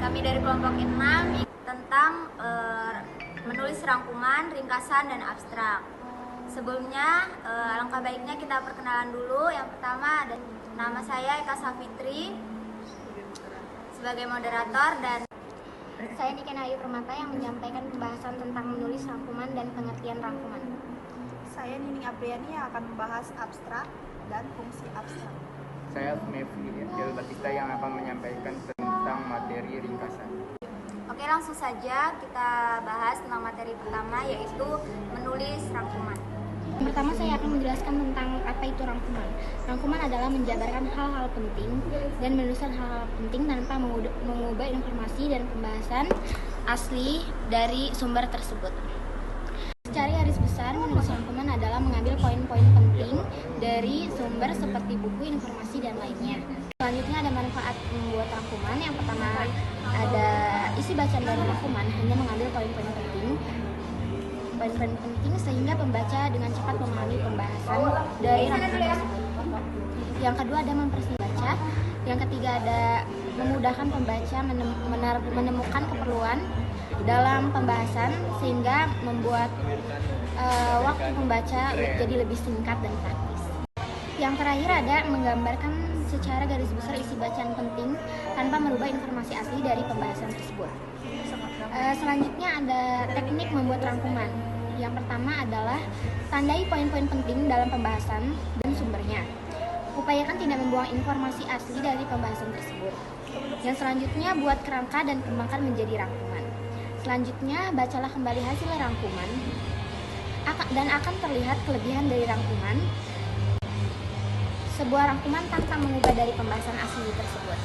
Kami dari kelompok 6 tentang menulis rangkuman, ringkasan, dan abstrak. Sebelumnya, alangkah baiknya kita perkenalan dulu. Yang pertama, nama saya Eka Safitri sebagai moderator, dan saya Niken Ayu Permata yang menyampaikan pembahasan tentang menulis rangkuman dan pengertian rangkuman. Saya Nining Apriani yang akan membahas abstrak dan fungsi abstrak. Saya Mevri Batista yang akan menyampaikan tentang materi ringkasan. Oke, langsung saja kita bahas tentang materi pertama, yaitu menulis rangkuman. Pertama, saya akan menjelaskan tentang apa itu rangkuman. Rangkuman adalah menjabarkan hal-hal penting dan menuliskan hal-hal penting tanpa mengubah informasi dan pembahasan asli dari sumber tersebut. Secara garis besar, menulis rangkuman adalah mengambil poin-poin penting dari sumber seperti buku, informasi, dan lainnya. Selanjutnya ada manfaat membuat rangkuman. Yang pertama, ada isi bacaan dari rangkuman hanya mengambil poin-poin penting sehingga pembaca dengan cepat memahami pembahasan dari rangkuman tersebut. Yang kedua ada mempersingkat baca. Yang ketiga ada memudahkan pembaca menemukan keperluan dalam pembahasan sehingga membuat waktu pembaca jadi lebih singkat dan praktis. Yang terakhir ada menggambarkan secara garis besar isi bacaan penting tanpa merubah informasi asli dari pembahasan tersebut. Selanjutnya ada teknik membuat rangkuman. Yang pertama adalah tandai poin-poin penting dalam pembahasan dan sumbernya. Upayakan tidak membuang informasi asli dari pembahasan tersebut. Yang selanjutnya buat kerangka dan kembangkan menjadi rangkuman. Selanjutnya bacalah kembali hasil rangkuman dan akan terlihat kelebihan dari rangkuman. Sebuah rangkuman tanpa mengubah dari pembahasan asli tersebut.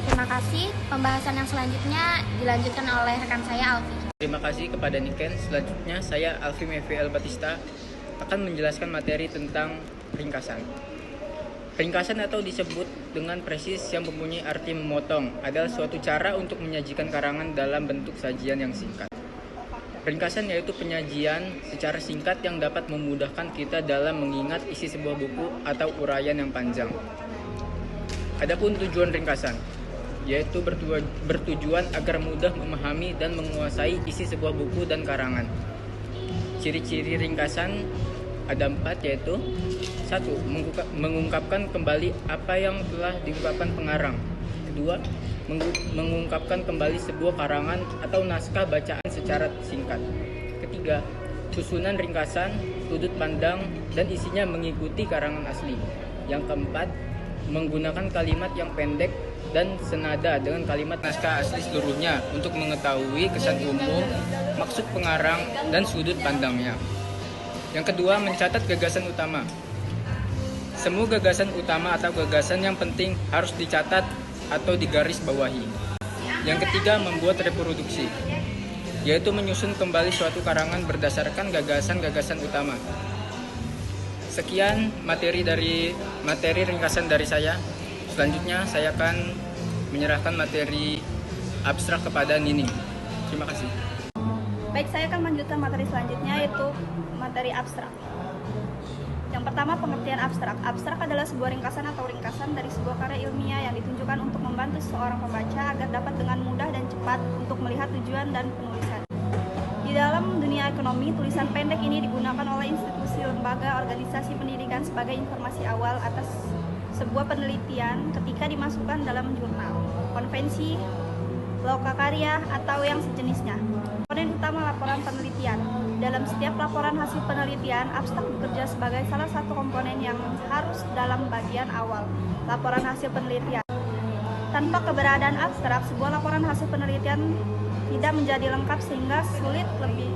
Terima kasih. Pembahasan yang selanjutnya dilanjutkan oleh rekan saya Alfi. Terima kasih kepada Niken. Selanjutnya saya Alfi Mevri Batista akan menjelaskan materi tentang ringkasan. Ringkasan atau disebut dengan presis yang mempunyai arti memotong adalah suatu cara untuk menyajikan karangan dalam bentuk sajian yang singkat. Ringkasan yaitu penyajian secara singkat yang dapat memudahkan kita dalam mengingat isi sebuah buku atau uraian yang panjang. Adapun tujuan ringkasan yaitu bertujuan agar mudah memahami dan menguasai isi sebuah buku dan karangan. Ciri-ciri ringkasan ada 4, yaitu 1. Mengungkapkan kembali apa yang telah diungkapkan pengarang. 2. Mengungkapkan kembali sebuah karangan atau naskah bacaan secara singkat. 3. Susunan ringkasan, sudut pandang, dan isinya mengikuti karangan asli. Yang keempat, menggunakan kalimat yang pendek dan senada dengan kalimat naskah asli seluruhnya untuk mengetahui kesan umum, maksud pengarang, dan sudut pandangnya. Yang kedua, mencatat gagasan utama. Semua gagasan utama atau gagasan yang penting harus dicatat atau digaris bawahi. Yang ketiga, membuat reproduksi, yaitu menyusun kembali suatu karangan berdasarkan gagasan-gagasan utama. Sekian materi ringkasan dari saya. Selanjutnya saya akan menyerahkan materi abstrak kepada Nining. Terima kasih. Baik, saya akan melanjutkan materi selanjutnya, yaitu materi abstrak. Yang pertama, pengertian abstrak. Abstrak adalah sebuah ringkasan atau ringkasan dari sebuah karya ilmiah yang ditunjukkan untuk membantu seorang pembaca agar dapat dengan mudah dan cepat untuk melihat tujuan dan penulisan. Di dalam dunia ekonomi, tulisan pendek ini digunakan oleh institusi, lembaga, organisasi pendidikan sebagai informasi awal atas sebuah penelitian ketika dimasukkan dalam jurnal, konvensi, lokakarya, atau yang sejenisnya. Komponen utama laporan penelitian. Dalam setiap laporan hasil penelitian, abstrak bekerja sebagai salah satu komponen yang harus dalam bagian awal laporan hasil penelitian. Tanpa keberadaan abstrak, sebuah laporan hasil penelitian tidak menjadi lengkap sehingga lebih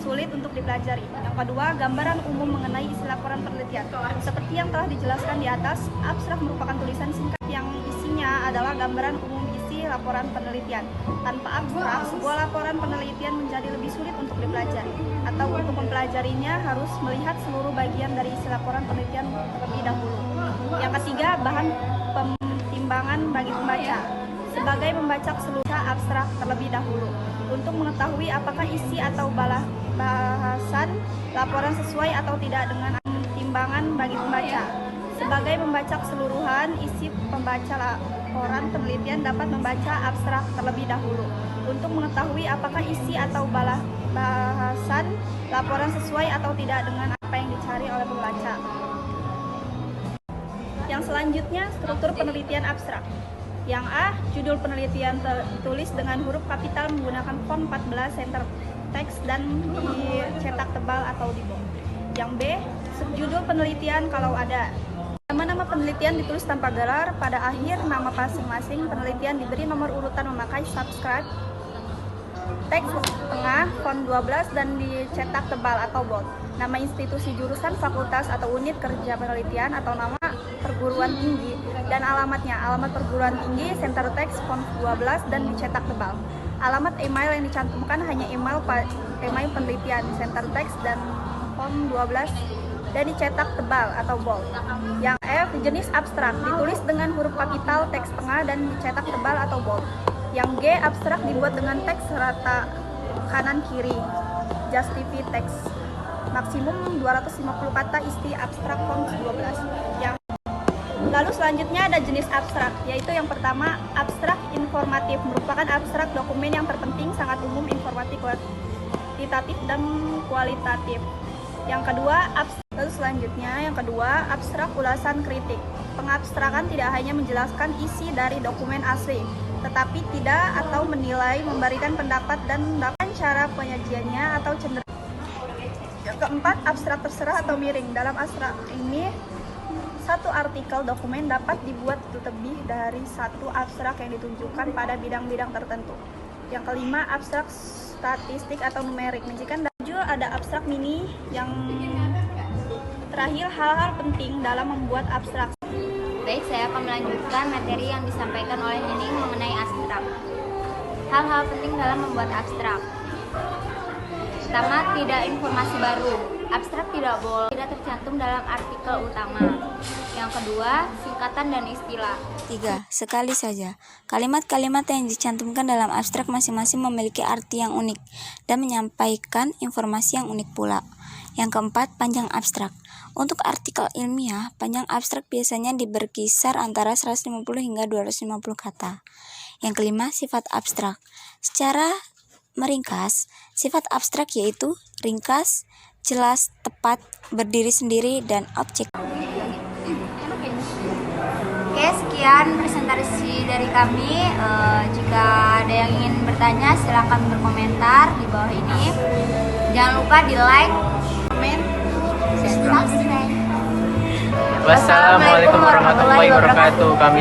sulit untuk dipelajari. Yang kedua, gambaran umum mengenai isi laporan penelitian. Seperti yang telah dijelaskan di atas, abstrak merupakan tulisan singkat yang isinya adalah gambaran umum isi laporan penelitian. Tanpa abstrak, sebuah laporan penelitian menjadi lebih sulit untuk dipelajari, atau untuk mempelajarinya harus melihat seluruh bagian dari isi laporan penelitian terlebih dahulu. Yang ketiga, bahan pertimbangan bagi pembaca. Sebagai membaca keseluruhan abstrak terlebih dahulu untuk mengetahui apakah isi atau bahasan laporan sesuai atau tidak dengan timbangan bagi pembaca. Sebagai membaca keseluruhan isi laporan penelitian dapat membaca abstrak terlebih dahulu untuk mengetahui apakah isi atau bahasan laporan sesuai atau tidak dengan apa yang dicari oleh pembaca. Yang selanjutnya, struktur penelitian abstrak. Yang A, judul penelitian ditulis dengan huruf kapital menggunakan font 14 center text dan dicetak tebal atau di bold. Yang B, subjudul penelitian kalau ada. Nama-nama penelitian ditulis tanpa gelar. Pada akhir nama masing-masing penelitian diberi nomor urutan memakai subscribe, teks tengah, font 12 dan dicetak tebal atau bold. Nama institusi jurusan, fakultas atau unit kerja penelitian atau nama perguruan tinggi dan alamatnya. Alamat perguruan tinggi, center text, font 12 dan dicetak tebal. Alamat email yang dicantumkan hanya email penelitian, center text dan font 12 dan dicetak tebal atau bold. Yang F, jenis abstrak, ditulis dengan huruf kapital, teks tengah dan dicetak tebal atau bold. Yang G, abstrak dibuat dengan teks rata kanan kiri, justify text. Maksimum 250 kata, isi abstrak, font 12. Lalu selanjutnya ada jenis abstrak, yaitu yang pertama abstrak informatif, merupakan abstrak dokumen yang terpenting, sangat umum, informatif, kuantitatif dan kualitatif. Yang kedua, lalu selanjutnya yang kedua abstrak ulasan kritik. Pengabstrakan tidak hanya menjelaskan isi dari dokumen asli, tetapi tidak atau menilai, memberikan pendapat dan cara penyajiannya atau cenderung. Yang keempat, abstrak terserah atau miring. Dalam abstrak ini, satu artikel dokumen dapat dibuat lebih dari satu abstrak yang ditunjukkan pada bidang-bidang tertentu. Yang kelima, abstrak statistik atau numerik. Menunjukkan ada abstrak mini. Yang terakhir, hal-hal penting dalam membuat abstrak. Baik, saya akan melanjutkan materi yang disampaikan oleh Nining mengenai abstrak. Hal-hal penting dalam membuat abstrak. Pertama, tidak informasi baru. Abstrak tidak tercantum dalam artikel utama. Yang kedua, singkatan dan istilah. 3. Sekali saja. Kalimat-kalimat yang dicantumkan dalam abstrak masing-masing memiliki arti yang unik dan menyampaikan informasi yang unik pula. Yang keempat, panjang abstrak. Untuk artikel ilmiah, panjang abstrak biasanya berkisar antara 150 hingga 250 kata. Yang kelima, sifat abstrak. Secara meringkas, sifat abstrak yaitu ringkas, jelas, tepat, berdiri sendiri, dan objek. Oke, sekian presentasi dari kami. Jika ada yang ingin bertanya, silakan berkomentar di bawah ini. Jangan lupa di like, komen, dan subscribe. Wassalamualaikum warahmatullahi wabarakatuh. Kami